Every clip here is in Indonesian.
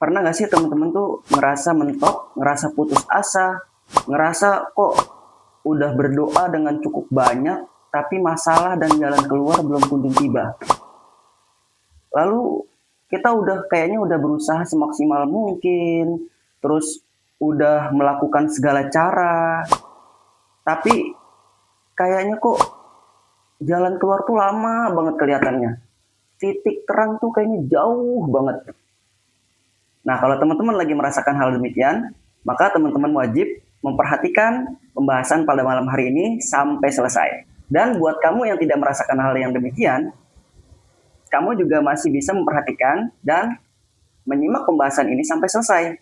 Pernah nggak sih teman-teman tuh ngerasa mentok, ngerasa putus asa, ngerasa kok udah berdoa dengan cukup banyak, tapi masalah dan jalan keluar belum kunjung tiba. Lalu kita kayaknya udah berusaha semaksimal mungkin, terus udah melakukan segala cara, tapi kayaknya kok jalan keluar tuh lama banget kelihatannya. Titik terang tuh kayaknya jauh banget. Nah, kalau teman-teman lagi merasakan hal demikian, maka teman-teman wajib memperhatikan pembahasan pada malam hari ini sampai selesai. Dan buat kamu yang tidak merasakan hal yang demikian, kamu juga masih bisa memperhatikan dan menyimak pembahasan ini sampai selesai.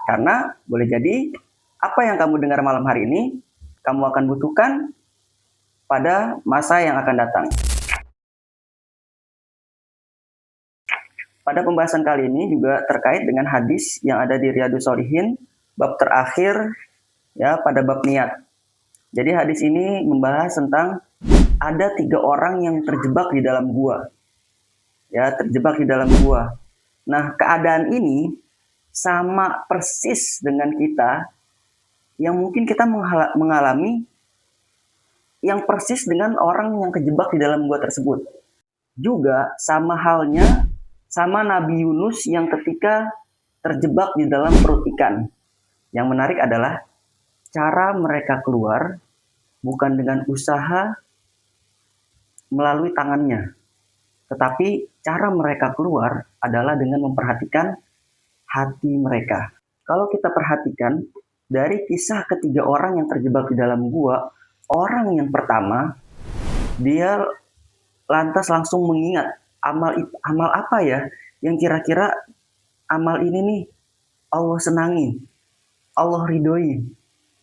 Karena boleh jadi apa yang kamu dengar malam hari ini, kamu akan butuhkan pada masa yang akan datang. Pada pembahasan kali ini juga terkait dengan hadis yang ada di Riyadhus Shalihin, bab terakhir ya pada bab niat. Jadi hadis ini membahas tentang ada 3 orang yang terjebak di dalam gua. Ya, terjebak di dalam gua. Nah, keadaan ini sama persis dengan kita yang mungkin kita mengalami yang persis dengan orang yang kejebak di dalam gua tersebut. Juga sama halnya sama Nabi Yunus yang ketika terjebak di dalam perut ikan. Yang menarik adalah cara mereka keluar bukan dengan usaha melalui tangannya, tetapi cara mereka keluar adalah dengan memperhatikan hati mereka. Kalau kita perhatikan dari kisah ketiga orang yang terjebak di dalam gua, orang yang pertama dia lantas langsung mengingat amal apa ya yang kira-kira amal ini nih Allah senangi, Allah ridhoi.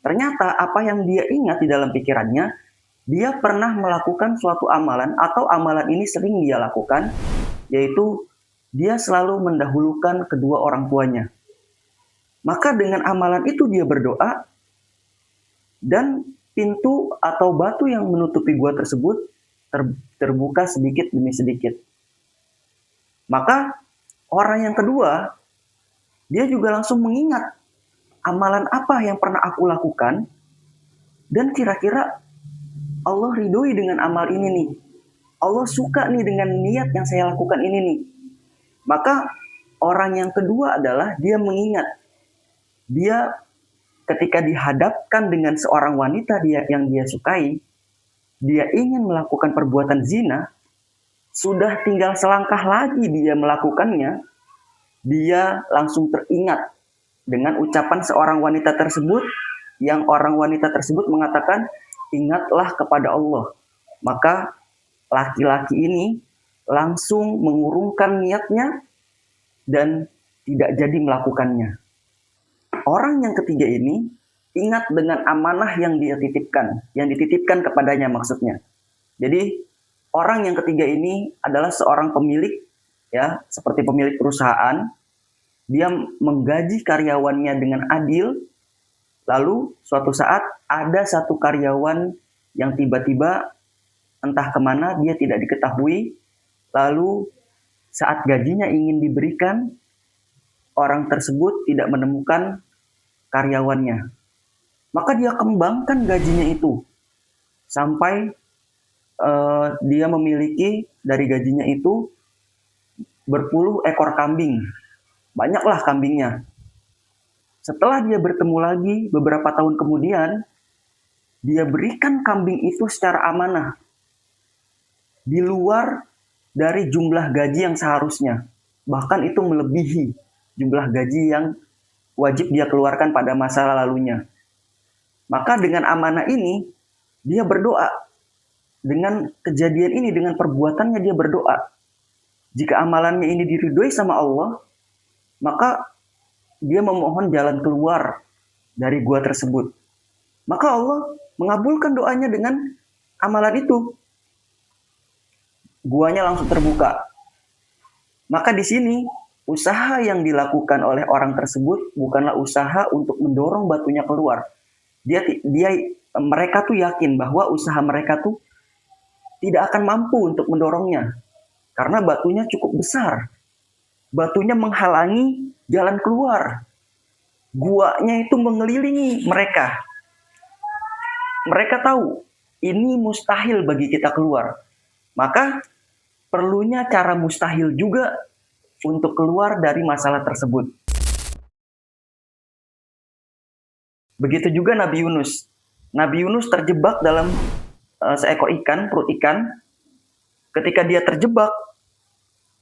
Ternyata apa yang dia ingat di dalam pikirannya, dia pernah melakukan suatu amalan atau amalan ini sering dia lakukan, yaitu dia selalu mendahulukan kedua orang tuanya. Maka dengan amalan itu dia berdoa dan pintu atau batu yang menutupi gua tersebut terbuka sedikit demi sedikit. Maka orang yang kedua, dia juga langsung mengingat amalan apa yang pernah aku lakukan dan kira-kira Allah ridhoi dengan amal ini nih. Allah suka nih dengan niat yang saya lakukan ini nih. Maka orang yang kedua adalah dia mengingat. Dia ketika dihadapkan dengan seorang wanita yang dia sukai, dia ingin melakukan perbuatan zina, sudah tinggal selangkah lagi dia melakukannya, dia langsung teringat dengan ucapan seorang wanita tersebut, yang orang wanita tersebut mengatakan, ingatlah kepada Allah. Maka laki-laki ini langsung mengurungkan niatnya dan tidak jadi melakukannya. Orang yang ketiga ini ingat dengan amanah yang dia titipkan, yang dititipkan kepadanya maksudnya. Jadi orang yang ketiga ini adalah seorang pemilik, ya, seperti pemilik perusahaan. Dia menggaji karyawannya dengan adil. Lalu suatu saat ada satu karyawan yang tiba-tiba entah kemana dia tidak diketahui. Lalu saat gajinya ingin diberikan, orang tersebut tidak menemukan karyawannya. Maka dia kembangkan gajinya itu sampai dia memiliki dari gajinya itu berpuluh ekor kambing. Banyaklah kambingnya. Setelah dia bertemu lagi beberapa tahun kemudian, dia berikan kambing itu secara amanah. Di luar dari jumlah gaji yang seharusnya. Bahkan itu melebihi jumlah gaji yang wajib dia keluarkan pada masa lalunya. Maka dengan amanah ini, dia berdoa. Dengan kejadian ini, dengan perbuatannya dia berdoa. Jika amalannya ini diridhoi sama Allah, maka dia memohon jalan keluar dari gua tersebut. Maka Allah mengabulkan doanya dengan amalan itu. Guanya langsung terbuka. Maka di sini, usaha yang dilakukan oleh orang tersebut bukanlah usaha untuk mendorong batunya keluar. Mereka tuh yakin bahwa usaha mereka tuh tidak akan mampu untuk mendorongnya. Karena batunya cukup besar. Batunya menghalangi jalan keluar. Guanya itu mengelilingi mereka. Mereka tahu ini mustahil bagi kita keluar. Maka perlunya cara mustahil juga untuk keluar dari masalah tersebut. Begitu juga Nabi Yunus. Nabi Yunus terjebak dalam seekor ikan, perut ikan. Ketika dia terjebak,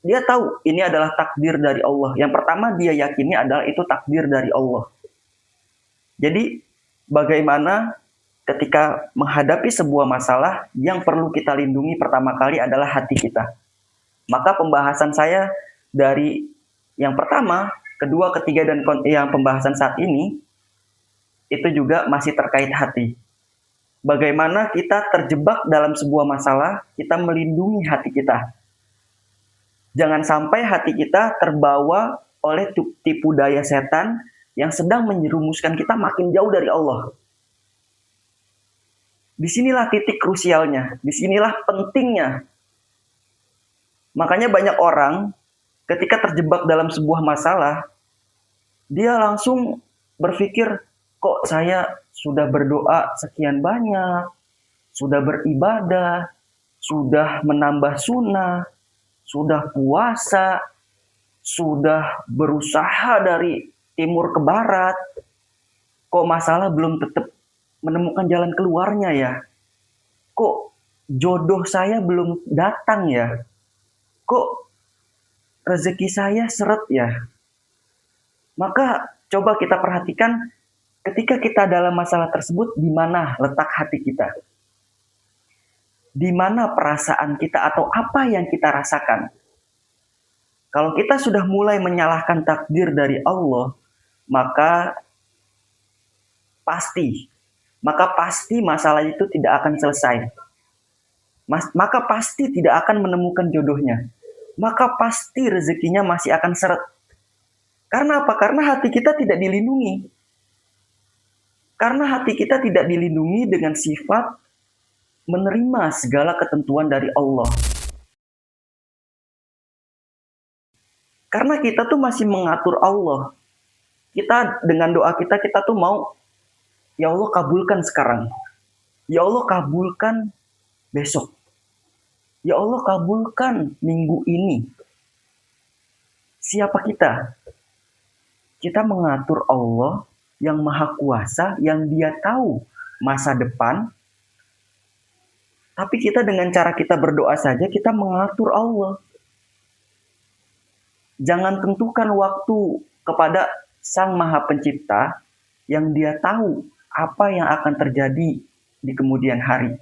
dia tahu ini adalah takdir dari Allah. Yang pertama dia yakini adalah itu takdir dari Allah. Jadi bagaimana ketika menghadapi sebuah masalah yang perlu kita lindungi pertama kali adalah hati kita. Maka pembahasan saya dari yang pertama, kedua, ketiga, dan yang pembahasan saat ini itu juga masih terkait hati. Bagaimana kita terjebak dalam sebuah masalah, kita melindungi hati kita. Jangan sampai hati kita terbawa oleh tipu daya setan yang sedang menjerumuskan kita makin jauh dari Allah. Disinilah titik krusialnya, disinilah pentingnya. Makanya banyak orang ketika terjebak dalam sebuah masalah, dia langsung berpikir, kok saya sudah berdoa sekian banyak, sudah beribadah, sudah menambah sunnah, sudah puasa, sudah berusaha dari timur ke barat, kok masalah belum tetap menemukan jalan keluarnya ya? Kok jodoh saya belum datang ya? Kok rezeki saya seret ya? Maka coba kita perhatikan ketika kita dalam masalah tersebut, di mana letak hati kita? Di mana perasaan kita atau apa yang kita rasakan? Kalau kita sudah mulai menyalahkan takdir dari Allah, maka pasti masalah itu tidak akan selesai. Maka pasti tidak akan menemukan jodohnya. Maka pasti rezekinya masih akan seret. Karena apa? Karena hati kita tidak dilindungi. Karena hati kita tidak dilindungi dengan sifat menerima segala ketentuan dari Allah. Karena kita tuh masih mengatur Allah. Kita dengan doa kita tuh mau, ya Allah kabulkan sekarang. Ya Allah kabulkan besok. Ya Allah kabulkan minggu ini. Siapa kita? Kita mengatur Allah yang maha kuasa, yang dia tahu masa depan. Tapi kita dengan cara kita berdoa saja, kita mengatur Allah. Jangan tentukan waktu kepada Sang Maha Pencipta yang dia tahu apa yang akan terjadi di kemudian hari.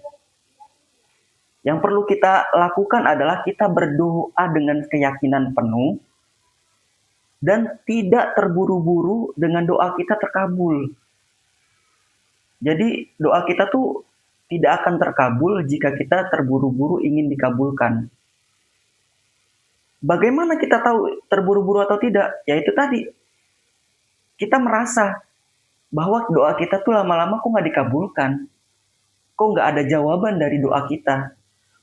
Yang perlu kita lakukan adalah kita berdoa dengan keyakinan penuh dan tidak terburu-buru dengan doa kita terkabul. Jadi doa kita tuh tidak akan terkabul jika kita terburu-buru ingin dikabulkan. Bagaimana kita tahu terburu-buru atau tidak? Ya itu tadi, kita merasa bahwa doa kita tuh lama-lama kok nggak dikabulkan. Kok nggak ada jawaban dari doa kita?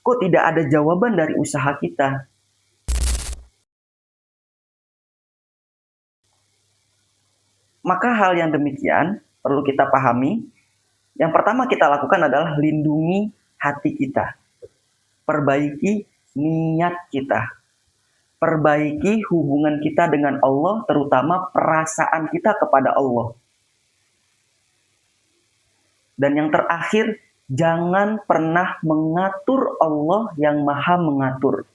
Kok tidak ada jawaban dari usaha kita? Maka hal yang demikian perlu kita pahami. Yang pertama kita lakukan adalah lindungi hati kita. Perbaiki niat kita. Perbaiki hubungan kita dengan Allah, terutama perasaan kita kepada Allah. Dan yang terakhir, jangan pernah mengatur Allah yang maha mengatur.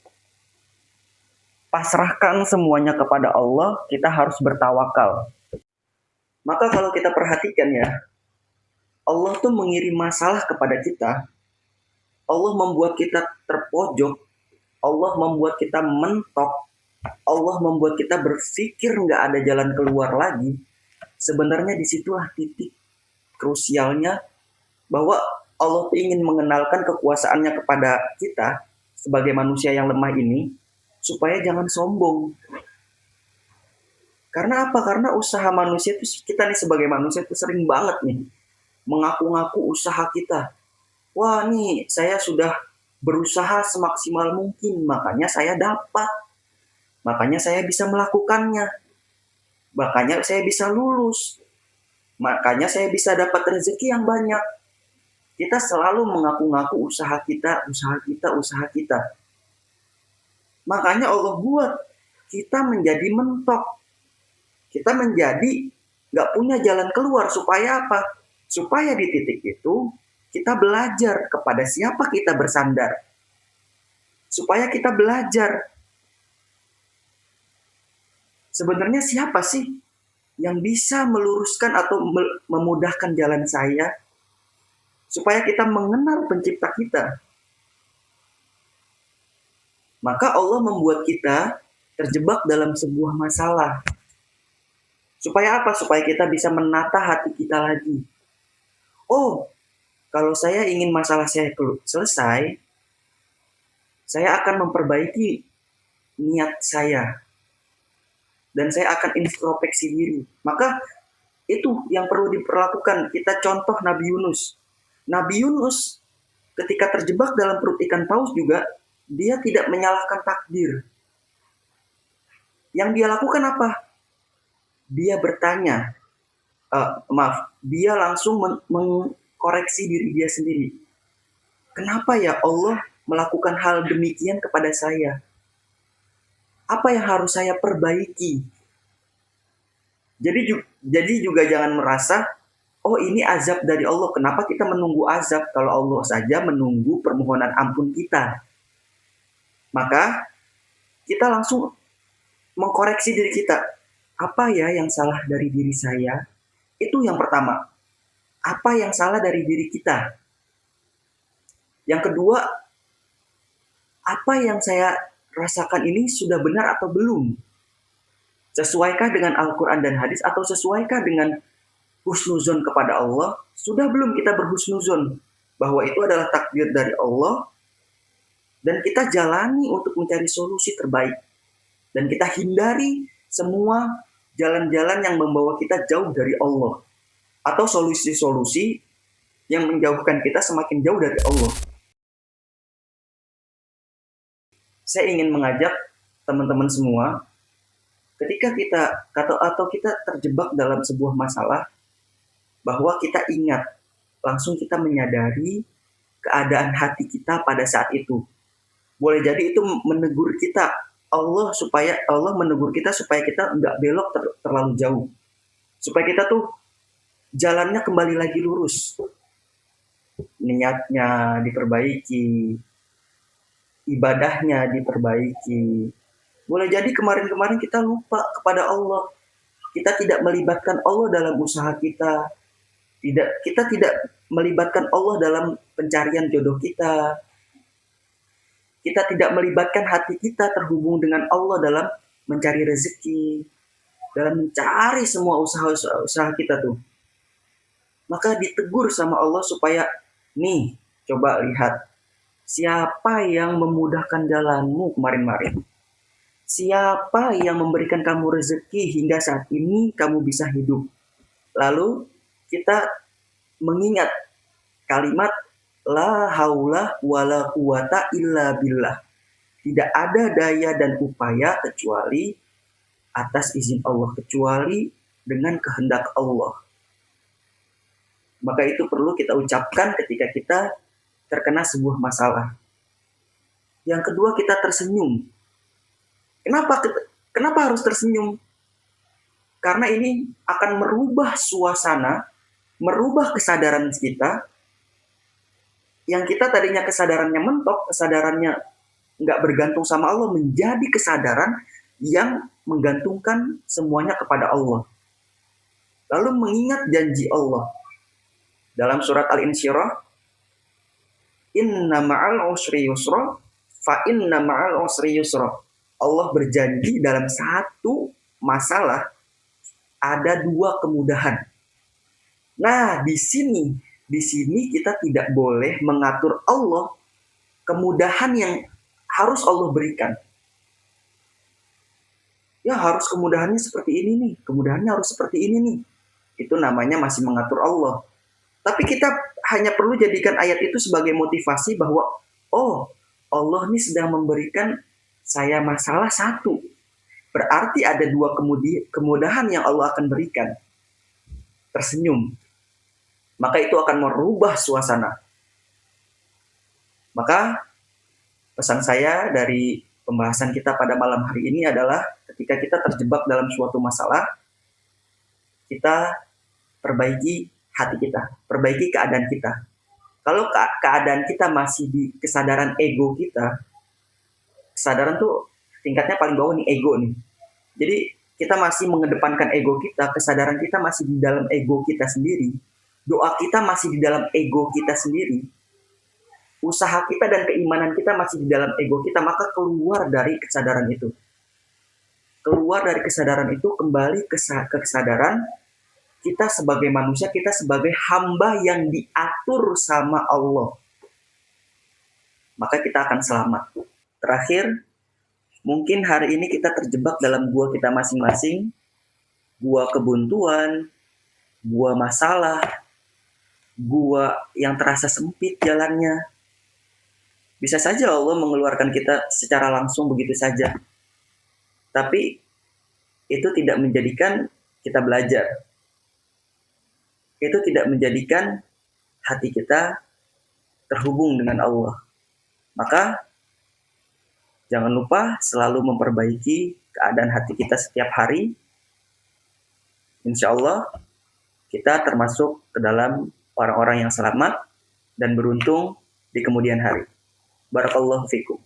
Pasrahkan semuanya kepada Allah, kita harus bertawakal. Maka kalau kita perhatikan ya, Allah tuh mengirim masalah kepada kita. Allah membuat kita terpojok. Allah membuat kita mentok. Allah membuat kita berpikir nggak ada jalan keluar lagi. Sebenarnya disitulah titik krusialnya bahwa Allah ingin mengenalkan kekuasaannya kepada kita sebagai manusia yang lemah ini supaya jangan sombong. Karena apa? Karena usaha manusia itu, kita nih sebagai manusia itu sering banget nih mengaku-ngaku usaha kita. Wah nih saya sudah berusaha semaksimal mungkin, makanya saya dapat. Makanya saya bisa melakukannya. Makanya saya bisa lulus. Makanya saya bisa dapat rezeki yang banyak. Kita selalu mengaku-ngaku usaha kita, usaha kita, usaha kita. Makanya Allah buat kita menjadi mentok. Kita menjadi nggak punya jalan keluar. Supaya apa? Supaya di titik itu kita belajar kepada siapa kita bersandar. Supaya kita belajar sebenarnya siapa sih yang bisa meluruskan atau memudahkan jalan saya, supaya kita mengenal pencipta kita. Maka Allah membuat kita terjebak dalam sebuah masalah. Supaya apa? Supaya kita bisa menata hati kita lagi. Oh, kalau saya ingin masalah saya selesai, saya akan memperbaiki niat saya. Dan saya akan introspeksi diri. Maka itu yang perlu diperlakukan. Kita contoh Nabi Yunus. Nabi Yunus ketika terjebak dalam perut ikan paus juga, dia tidak menyalahkan takdir. Yang dia lakukan apa? Dia bertanya, dia langsung mengkoreksi diri dia sendiri. Kenapa ya Allah melakukan hal demikian kepada saya? Apa yang harus saya perbaiki? Jadi juga jangan merasa, oh ini azab dari Allah. Kenapa kita menunggu azab kalau Allah saja menunggu permohonan ampun kita? Maka kita langsung mengkoreksi diri kita. Apa ya yang salah dari diri saya? Itu yang pertama. Apa yang salah dari diri kita? Yang kedua, apa yang saya rasakan ini sudah benar atau belum? Sesuaikah dengan Al-Quran dan hadis atau sesuaikah dengan husnuzon kepada Allah? Sudah belum kita berhusnuzon bahwa itu adalah takdir dari Allah dan kita jalani untuk mencari solusi terbaik. Dan kita hindari semua jalan-jalan yang membawa kita jauh dari Allah. Atau solusi-solusi yang menjauhkan kita semakin jauh dari Allah. Saya ingin mengajak teman-teman semua, ketika kita terjebak dalam sebuah masalah, bahwa kita ingat, langsung kita menyadari keadaan hati kita pada saat itu. Boleh jadi itu menegur kita, Allah menegur kita supaya kita nggak belok terlalu jauh. Supaya kita tuh jalannya kembali lagi lurus. Niatnya diperbaiki, ibadahnya diperbaiki. Boleh jadi kemarin-kemarin kita lupa kepada Allah. Kita tidak melibatkan Allah dalam usaha kita. Kita tidak melibatkan Allah dalam pencarian jodoh kita. Kita tidak melibatkan hati kita terhubung dengan Allah dalam mencari rezeki, dalam mencari semua usaha kita tuh. Maka ditegur sama Allah supaya, nih, coba lihat, siapa yang memudahkan jalanmu kemarin-kemarin? Siapa yang memberikan kamu rezeki hingga saat ini kamu bisa hidup? Lalu kita mengingat kalimat la haula wala quwata illa billah. Tidak ada daya dan upaya kecuali atas izin Allah, kecuali dengan kehendak Allah. Maka itu perlu kita ucapkan ketika kita terkena sebuah masalah. Yang kedua, kita tersenyum. Kenapa harus tersenyum? Karena ini akan merubah suasana, merubah kesadaran kita. Yang kita tadinya kesadarannya mentok, kesadarannya nggak bergantung sama Allah, menjadi kesadaran yang menggantungkan semuanya kepada Allah. Lalu mengingat janji Allah. Dalam surat Al-Insyirah, inna ma'al usri yusra, fa inna ma'al usri yusra. Allah berjanji dalam satu masalah ada dua kemudahan. Nah, di sini kita tidak boleh mengatur Allah kemudahan yang harus Allah berikan. Ya, harus kemudahannya seperti ini nih, kemudahannya harus seperti ini nih. Itu namanya masih mengatur Allah. Tapi kita hanya perlu jadikan ayat itu sebagai motivasi bahwa, oh, Allah nih sedang memberikan saya masalah satu. berarti ada dua kemudahan yang Allah akan berikan. Tersenyum. Maka itu akan merubah suasana. Maka pesan saya dari pembahasan kita pada malam hari ini adalah ketika kita terjebak dalam suatu masalah, kita perbaiki hati kita, perbaiki keadaan kita. Kalau keadaan kita masih di kesadaran ego kita, kesadaran tuh tingkatnya paling bawah nih, ego nih. Jadi kita masih mengedepankan ego kita, kesadaran kita masih di dalam ego kita sendiri, doa kita masih di dalam ego kita sendiri, usaha kita dan keimanan kita masih di dalam ego kita, maka keluar dari kesadaran itu. Keluar dari kesadaran itu, kembali ke kesadaran kita sebagai manusia, kita sebagai hamba yang diatur sama Allah. Maka kita akan selamat. Terakhir, mungkin hari ini kita terjebak dalam gua kita masing-masing, gua kebuntuan, gua masalah, gua yang terasa sempit jalannya. Bisa saja Allah mengeluarkan kita secara langsung begitu saja. Tapi itu tidak menjadikan kita belajar. Itu tidak menjadikan hati kita terhubung dengan Allah. Maka jangan lupa selalu memperbaiki keadaan hati kita setiap hari. Insya Allah kita termasuk ke dalam orang-orang yang selamat dan beruntung di kemudian hari. Barakallahu fikum.